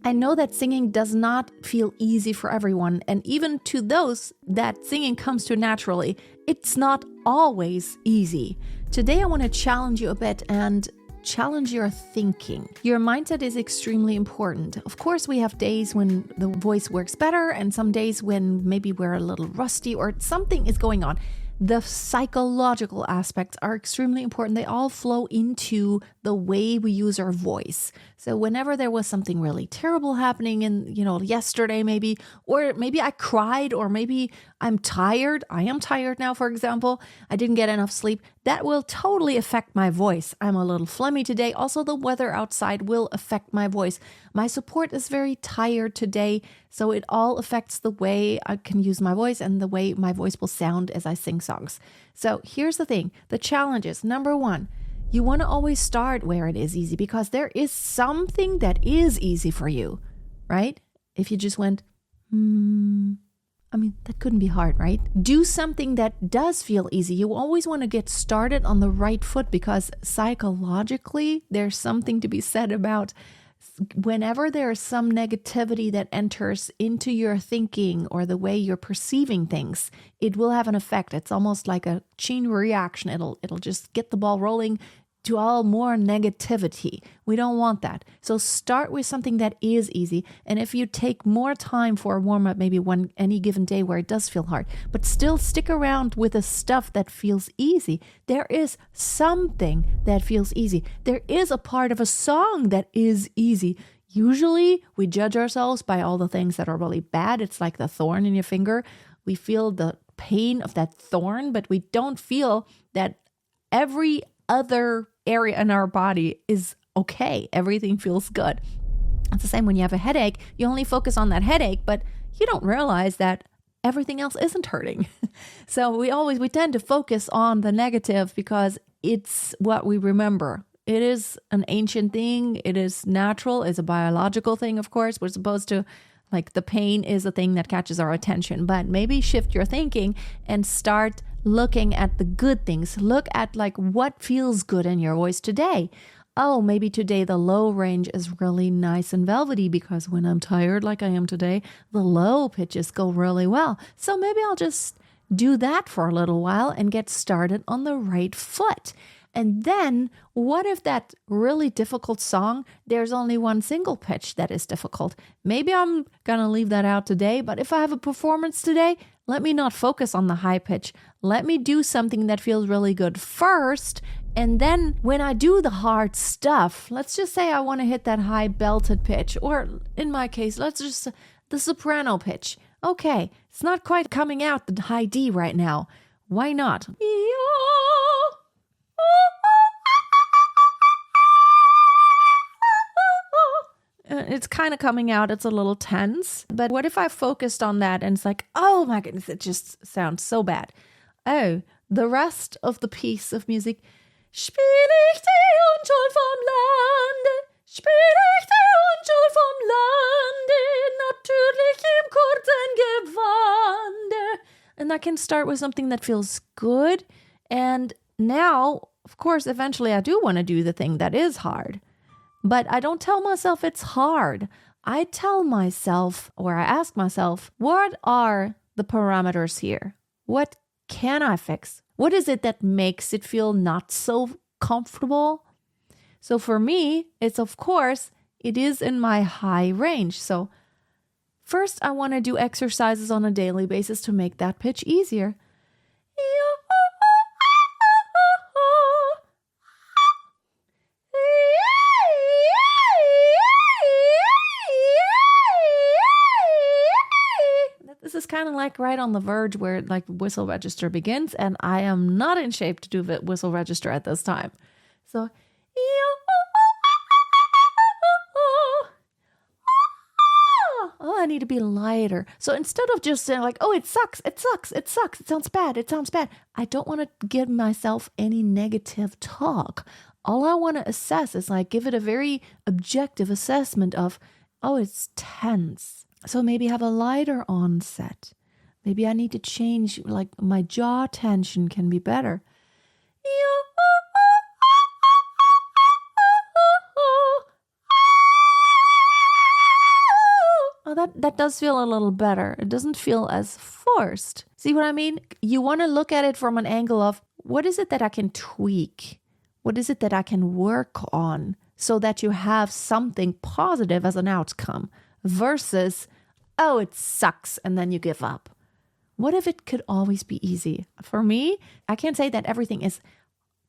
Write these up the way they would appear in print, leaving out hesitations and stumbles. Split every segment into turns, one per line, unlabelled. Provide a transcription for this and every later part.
I know that singing does not feel easy for everyone, and even to those that singing comes to naturally, it's not always easy. Today I want to challenge you a bit and challenge your thinking. Your mindset is extremely important. Of course, we have days when the voice works better and some days when maybe we're a little rusty or something is going on. The psychological aspects are extremely important. They all flow into the way we use our voice. So whenever there was something really terrible happening in, yesterday maybe, or maybe I cried, or maybe I'm tired. I am tired now, for example. I didn't get enough sleep. That will totally affect my voice. I'm a little phlegmy today. Also, the weather outside will affect my voice. My support is very tired today, so it all affects the way I can use my voice and the way my voice will sound as I sing songs. So here's the thing. The challenge is, number one, you want to always start where it is easy, because there is something that is easy for you, right? If you just went, that couldn't be hard, right? Do something that does feel easy. You always want to get started on the right foot, because psychologically, there's something to be said about whenever there's some negativity that enters into your thinking or the way you're perceiving things, it will have an effect. It's almost like a chain reaction. It'll just get the ball rolling to all more negativity. We don't want that. So start with something that is easy. And if you take more time for a warm-up, maybe any given day where it does feel hard, but still stick around with the stuff that feels easy. There is something that feels easy. There is a part of a song that is easy. Usually we judge ourselves by all the things that are really bad. It's like the thorn in your finger. We feel the pain of that thorn, but we don't feel that every other area in our body is okay. Everything feels good. It's the same when you have a headache. You only focus on that headache, but you don't realize that everything else isn't hurting. So we tend to focus on the negative because it's what we remember. It is an ancient thing. It is natural. It's a biological thing, of course. We're supposed to, like, the pain is a thing that catches our attention. But maybe shift your thinking and start looking at the good things. Look at what feels good in your voice today. Oh, maybe today the low range is really nice and velvety, because when I'm tired like I am today, the low pitches go really well. So maybe I'll just do that for a little while and get started on the right foot. And then what if that really difficult song, there's only one single pitch that is difficult? Maybe I'm going to leave that out today, but if I have a performance today, let me not focus on the high pitch. Let me do something that feels really good first. And then when I do the hard stuff, let's just say I want to hit that high belted pitch, or in my case, the soprano pitch. Okay, it's not quite coming out the high D right now. Why not? It's kind of coming out. It's a little tense. But what if I focused on that and it's like, oh my goodness, it just sounds so bad. Oh, the rest of the piece of music. Spiel ich die Unschuld vom Lande, spiel ich die Unschuld vom Lande, natürlich im kurzen Gewande. And I can start with something that feels good. And now, of course, eventually I do want to do the thing that is hard. But I don't tell myself it's hard. I tell myself, or I ask myself, what are the parameters here? What can I fix? What is it that makes it feel not so comfortable? So for me, it's, of course, it is in my high range. So first, I want to do exercises on a daily basis to make that pitch easier. This is kind of like right on the verge where whistle register begins, and I am not in shape to do the whistle register at this time. So, I need to be lighter. So instead of just saying oh, it sucks, it sounds bad, I don't want to give myself any negative talk. All I want to assess is give it a very objective assessment of, oh, it's tense. So maybe have a lighter onset. Maybe I need to change, my jaw tension can be better. that does feel a little better. It doesn't feel as forced. See what I mean? You want to look at it from an angle of, what is it that I can tweak? What is it that I can work on so that you have something positive as an outcome versus, oh, it sucks, and then you give up. What if it could always be easy? For me, I can't say that everything is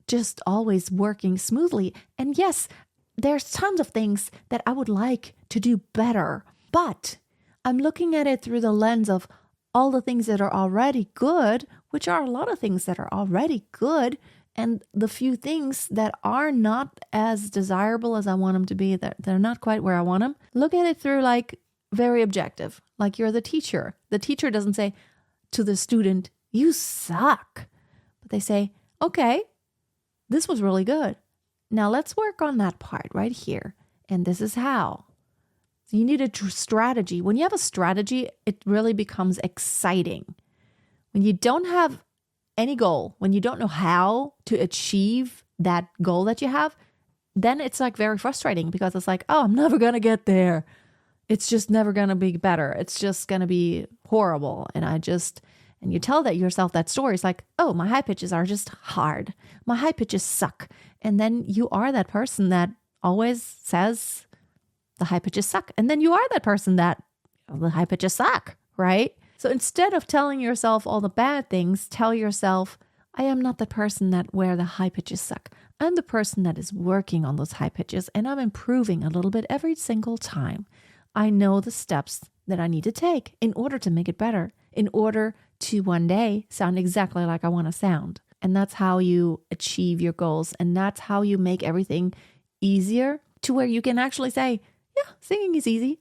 just always working smoothly. And yes, there's tons of things that I would like to do better, but I'm looking at it through the lens of all the things that are already good, which are a lot of things that are already good, and the few things that are not as desirable as I want them to be, that they're not quite where I want them. Look at it through like very objective, like you're the teacher. The teacher doesn't say to the student, you suck. But they say, okay, this was really good. Now let's work on that part right here. And this is how. So you need a strategy. When you have a strategy, it really becomes exciting. When you don't have any goal, when you don't know how to achieve that goal that you have, then it's like very frustrating because it's like, oh, I'm never going to get there. It's just never going to be better. It's just going to be horrible. And you tell yourself that story. It's like, oh, my high pitches are just hard. My high pitches suck. And then you are that person that always says the high pitches suck. And then you are that person that the high pitches suck, right? So instead of telling yourself all the bad things, tell yourself, I am not the person where the high pitches suck. I'm the person that is working on those high pitches and I'm improving a little bit every single time. I know the steps that I need to take in order to make it better, in order to one day sound exactly like I want to sound. And that's how you achieve your goals. And that's how you make everything easier to where you can actually say, yeah, singing is easy.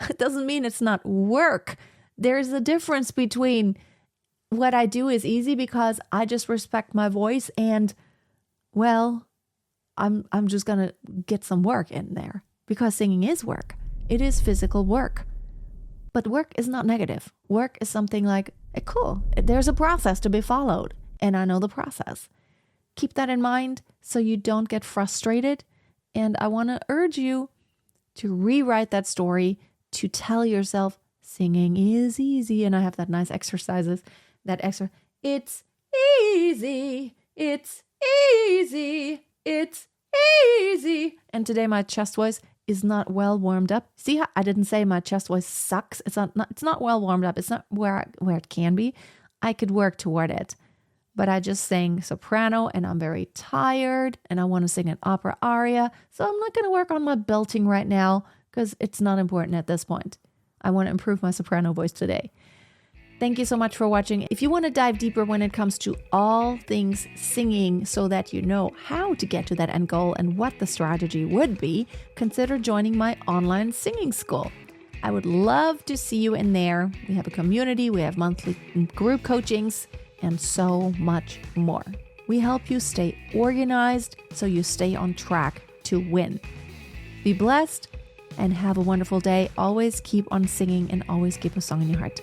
It doesn't mean it's not work. There's a difference between what I do is easy because I just respect my voice and, well, I'm just going to get some work in there because singing is work. It is physical work. But work is not negative. Work is something like, cool, there's a process to be followed, and I know the process. Keep that in mind so you don't get frustrated. And I want to urge you to rewrite that story, to tell yourself singing is easy. And I have that nice exercises, it's easy, it's easy, it's easy. And today my chest voice is not well warmed up. See how I didn't say my chest voice sucks. It's not well warmed up. It's not where it can be. I could work toward it. But I just sang soprano and I'm very tired and I want to sing an opera aria. So I'm not going to work on my belting right now because it's not important at this point. I want to improve my soprano voice today. Thank you so much for watching. If you want to dive deeper when it comes to all things singing so that you know how to get to that end goal and what the strategy would be, consider joining my online singing school. I would love to see you in there. We have a community, we have monthly group coachings, and so much more. We help you stay organized so you stay on track to win. Be blessed and have a wonderful day. Always keep on singing and always keep a song in your heart.